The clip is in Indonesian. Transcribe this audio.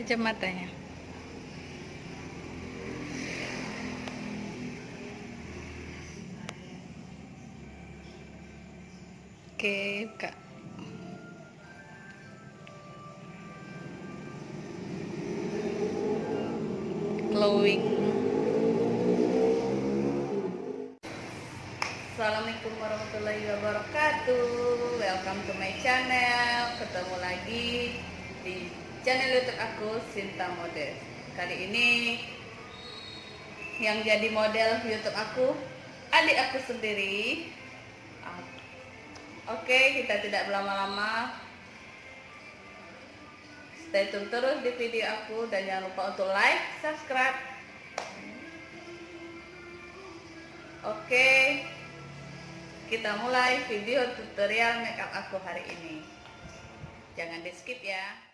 kacamatanya. Oke, Kak. Glowing. Assalamualaikum warahmatullahi wabarakatuh. Welcome to my channel. Ketemu lagi di channel YouTube aku, Sinta Model. Kali ini yang jadi model YouTube aku adik aku sendiri. Oke, kita tidak berlama-lama. Stay tune terus di video aku dan jangan lupa untuk like, subscribe. Oke, kita mulai video tutorial makeup aku hari ini. Jangan di skip ya.